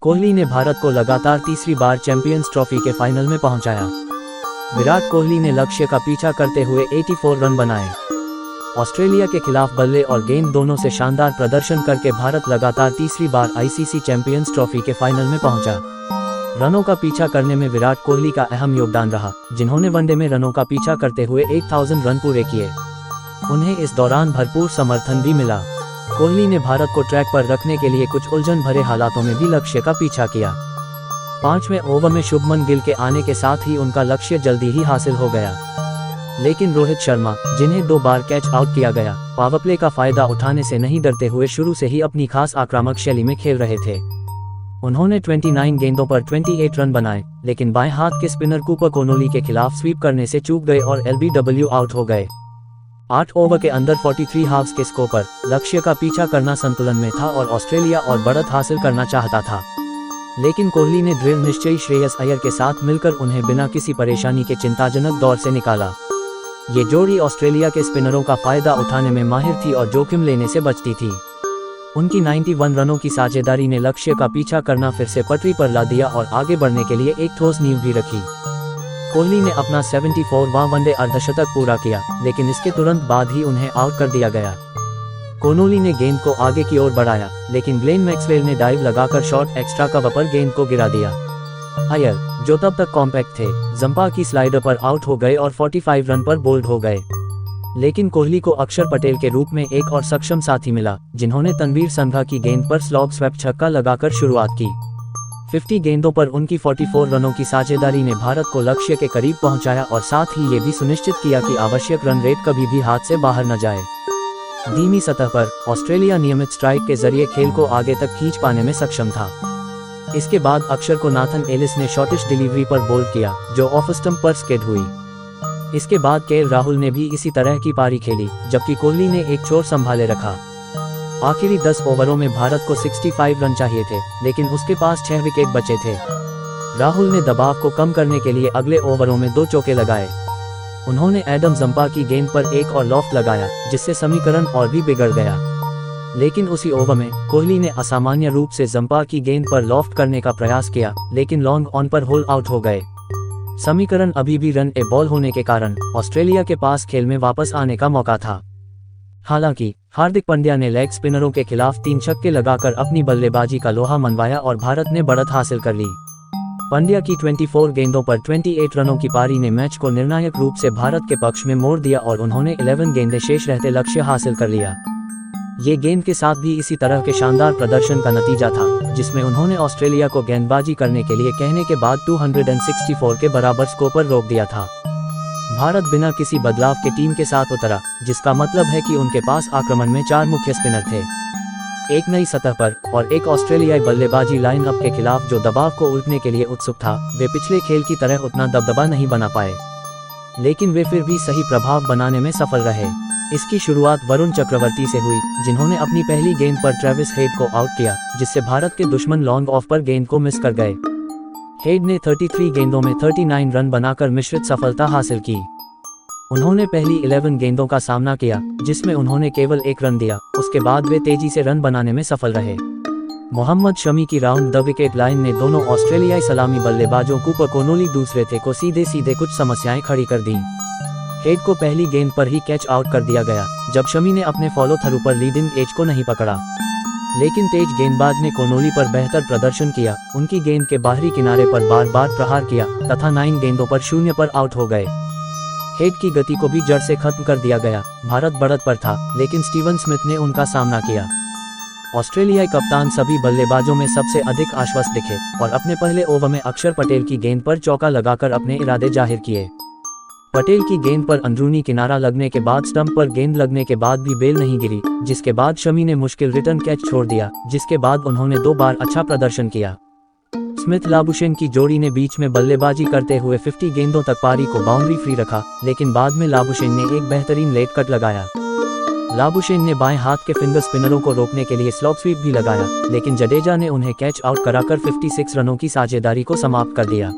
कोहली ने भारत को लगातार तीसरी बार चैंपियंस ट्रॉफी के फाइनल में पहुंचाया। विराट कोहली ने लक्ष्य का पीछा करते हुए 84 रन बनाए। ऑस्ट्रेलिया के खिलाफ बल्ले और गेंद दोनों से शानदार प्रदर्शन करके भारत लगातार तीसरी बार आईसीसी चैंपियंस ट्रॉफी के फाइनल में पहुंचा। रनों का पीछा करने में विराट कोहली का अहम योगदान रहा, जिन्होंने वनडे में रनों का पीछा करते हुए 1000 रन पूरे किए। उन्हें इस दौरान भरपूर समर्थन भी मिला। कोहली ने भारत को ट्रैक पर रखने के लिए कुछ उलझन भरे हालातों में भी लक्ष्य का पीछा किया। 5वें ओवर में शुभमन गिल के आने के साथ ही उनका लक्ष्य जल्दी ही हासिल हो गया, लेकिन रोहित शर्मा, जिन्हें 2 बार कैच आउट किया गया, पावरप्ले का फायदा उठाने से नहीं डरते हुए शुरू से ही अपनी खास आक्रामक शैली में खेल रहे थे। उन्होंने 29 गेंदों पर 28 रन बनाए, लेकिन बाएं हाथ के स्पिनर कूपर कोनोली के खिलाफ स्वीप करने से चूक गए और एलबीडब्ल्यू आउट हो गए। 8 ओवर के अंदर 43 हाफ्स के स्कोर पर लक्ष्य का पीछा करना संतुलन में था और ऑस्ट्रेलिया और बढ़त हासिल करना चाहता था, लेकिन कोहली ने दृढ़ निश्चयी श्रेयस अय्यर के साथ मिलकर उन्हें बिना किसी परेशानी के चिंताजनक दौर से निकाला। ये जोड़ी ऑस्ट्रेलिया के स्पिनरों का फायदा उठाने में माहिर थी और जोखिम लेने से बचती थी। उनकी 91 रनों की साझेदारी ने लक्ष्य का पीछा करना फिर से पटरी पर ला दिया और आगे बढ़ने के लिए एक ठोस नींव भी रखी। कोहली ने अपना 74वां वनडे अर्धशतक पूरा किया, लेकिन इसके तुरंत बाद ही उन्हें आउट कर दिया गया। कोनोली ने गेंद को आगे की ओर बढ़ाया, लेकिन ग्लेन मैक्सवेल ने डाइव लगाकर शॉर्ट एक्स्ट्रा कवर पर गेंद को गिरा दिया। अय्यर, जो तब तक कॉम्पैक्ट थे, जंपा की स्लाइडर पर आउट हो गए और 45 रन पर बोल्ड हो गए। लेकिन कोहली को अक्षर पटेल के रूप में एक और सक्षम साथी मिला, जिन्होंने तनवीर संध्रा की गेंद पर स्लॉग स्वेप छक्का लगाकर शुरुआत की। 50 गेंदों पर उनकी 44 रनों की साझेदारी ने भारत को लक्ष्य के करीब पहुंचाया और साथ ही ये भी सुनिश्चित किया कि आवश्यक रन रेट कभी भी हाथ से बाहर न जाए। धीमी सतह पर ऑस्ट्रेलिया नियमित स्ट्राइक के जरिए खेल को आगे तक खींच पाने में सक्षम था। इसके बाद अक्षर को नाथन एलिस ने शॉर्टिश डिलीवरी पर बोल्ड किया, जो ऑफ स्टंप पर स्किड हुई। इसके बाद केएल राहुल ने भी इसी तरह की पारी खेली, जबकि कोहली ने एक छोर संभाले रखा। आखिरी 10 ओवरों में भारत को 65 रन चाहिए थे, लेकिन उसके पास 6 विकेट बचे थे। राहुल ने दबाव को कम करने के लिए अगले ओवरों में 2 चौके लगाए। उन्होंने एडम जंपा की गेंद पर एक और लॉफ्ट लगाया, जिससे समीकरण और भी बिगड़ गया। लेकिन उसी ओवर में कोहली ने असामान्य रूप से जंपा की गेंद पर लॉफ्ट करने का प्रयास किया, लेकिन लॉन्ग ऑन पर होल आउट हो गए। समीकरण अभी भी रन ए बॉल होने के कारण ऑस्ट्रेलिया के पास खेल में वापस आने का मौका था। हालांकि हार्दिक पांड्या ने लेग स्पिनरों के खिलाफ 3 छक्के लगाकर अपनी बल्लेबाजी का लोहा मनवाया और भारत ने बढ़त हासिल कर ली। पांड्या की 24 गेंदों पर 28 रनों की पारी ने मैच को निर्णायक रूप से भारत के पक्ष में मोड़ दिया और उन्होंने 11 गेंदें शेष रहते लक्ष्य हासिल कर लिया। ये गेंद के साथ भी इसी तरह के शानदार प्रदर्शन का नतीजा था, जिसमें उन्होंने ऑस्ट्रेलिया को गेंदबाजी करने के लिए कहने के बाद 264 के बराबर स्कोर पर रोक दिया था। भारत बिना किसी बदलाव के टीम के साथ उतरा, जिसका मतलब है कि उनके पास आक्रमण में 4 मुख्य स्पिनर थे, एक नई सतह पर और एक ऑस्ट्रेलियाई बल्लेबाजी लाइनअप के खिलाफ जो दबाव को उलटने के लिए उत्सुक था। वे पिछले खेल की तरह उतना दबदबा नहीं बना पाए, लेकिन वे फिर भी सही प्रभाव बनाने में सफल रहे। इसकी शुरुआत वरुण चक्रवर्ती से हुई, जिन्होंने अपनी पहली गेंद पर ट्रेविस हेड को आउट किया, जिससे भारत के दुश्मन लॉन्ग ऑफ पर गेंद को मिस कर गए। हेड ने 33 गेंदों में 39 रन बनाकर मिश्रित सफलता हासिल की। उन्होंने पहली 11 गेंदों का सामना किया, जिसमें उन्होंने केवल 1 रन दिया। उसके बाद वे तेजी से रन बनाने में सफल रहे। मोहम्मद शमी की राउंड द विकेट लाइन ने दोनों ऑस्ट्रेलियाई सलामी बल्लेबाजों कूपर कोनोली दूसरे थे को सीधे कुछ समस्याएं खड़ी कर दी। हेड को पहली गेंद पर ही कैच आउट कर दिया गया, जब शमी ने अपने फॉलो थ्रू पर लीडिंग एज को नहीं पकड़ा। लेकिन तेज गेंदबाज ने कोनोली पर बेहतर प्रदर्शन किया, उनकी गेंद के बाहरी किनारे पर बार बार प्रहार किया तथा 9 गेंदों पर 0 पर आउट हो गए। हेड की गति को भी जड़ से खत्म कर दिया गया। भारत बढ़त पर था, लेकिन स्टीवन स्मिथ ने उनका सामना किया। ऑस्ट्रेलियाई कप्तान सभी बल्लेबाजों में सबसे अधिक आश्वस्त दिखे और अपने पहले ओवर में अक्षर पटेल की गेंद पर चौका लगाकर अपने इरादे जाहिर किए। पटेल की गेंद पर अंदरूनी किनारा लगने के बाद स्टंप पर गेंद लगने के बाद भी बेल नहीं गिरी, जिसके बाद शमी ने मुश्किल रिटर्न कैच छोड़ दिया, जिसके बाद उन्होंने 2 बार अच्छा प्रदर्शन किया। स्मिथ लाबुशेन की जोड़ी ने बीच में बल्लेबाजी करते हुए 50 गेंदों तक पारी को बाउंड्री फ्री रखा, लेकिन बाद में लाबुशेन ने एक बेहतरीन लेट कट लगाया। लाबुशेन ने बाएं हाथ के फिंगर स्पिनरों को रोकने के लिए स्लॉग स्वीप भी लगाया, लेकिन जडेजा ने उन्हें कैच आउट कराकर 56 रनों की साझेदारी को समाप्त कर दिया।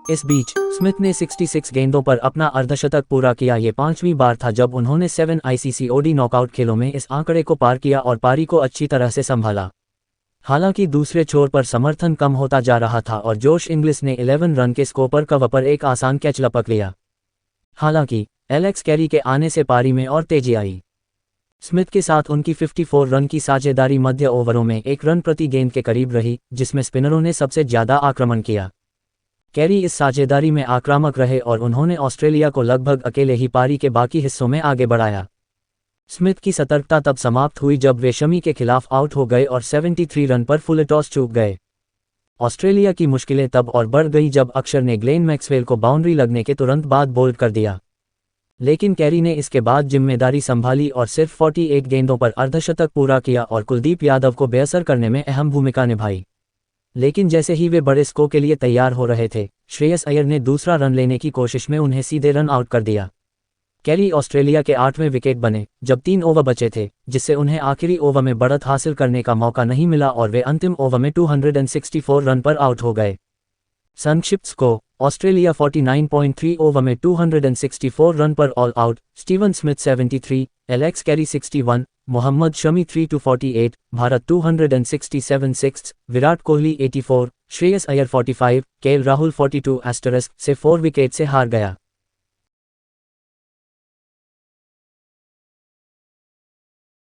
इस बीच स्मिथ ने 66 गेंदों पर अपना अर्धशतक पूरा किया। ये 5वीं बार था जब उन्होंने 7 आईसीसी ओडी नॉकआउट खेलों में इस आंकड़े को पार किया और पारी को अच्छी तरह से संभाला। हालांकि दूसरे छोर पर समर्थन कम होता जा रहा था और जोश इंग्लिस ने 11 रन के स्कोर पर कवर पर एक आसान कैच लपक लिया। हालांकि एलेक्स कैरी के आने से पारी में और तेजी आई। स्मिथ के साथ उनकी 54 रन की साझेदारी मध्य ओवरों में 1 रन प्रति गेंद के करीब रही, जिसमें स्पिनरों ने सबसे ज्यादा आक्रमण किया। कैरी इस साझेदारी में आक्रामक रहे और उन्होंने ऑस्ट्रेलिया को लगभग अकेले ही पारी के बाकी हिस्सों में आगे बढ़ाया। स्मिथ की सतर्कता तब समाप्त हुई जब वे शमी के खिलाफ आउट हो गए और 73 रन पर फुल टॉस चूक गए। ऑस्ट्रेलिया की मुश्किलें तब और बढ़ गई जब अक्षर ने ग्लेन मैक्सवेल को बाउंड्री लगने के तुरंत बाद बोल्ड कर दिया। लेकिन कैरी ने इसके बाद जिम्मेदारी संभाली और सिर्फ 48 गेंदों पर अर्धशतक पूरा किया और कुलदीप यादव को बेअसर करने में अहम भूमिका निभाई। लेकिन जैसे ही वे बड़े स्कोर के लिए तैयार हो रहे थे, श्रेयस अय्यर ने दूसरा रन लेने की कोशिश में उन्हें सीधे रन आउट कर दिया। कैरी ऑस्ट्रेलिया के 8वें विकेट बने जब 3 ओवर बचे थे, जिससे उन्हें आखिरी ओवर में बढ़त हासिल करने का मौका नहीं मिला और वे अंतिम ओवर में 264 रन पर आउट हो गए। संक्षिप्त स्कोर: ऑस्ट्रेलिया 49.3 ओवर में 264 रन पर all out. Steven Smith 73, Alex Carey 61, Mohammed Shami 3-48, Bharat 267 six, Virat Kohli 84, Shreyas Iyer 45, KL Rahul 42 से 4 विकेट से हार गया।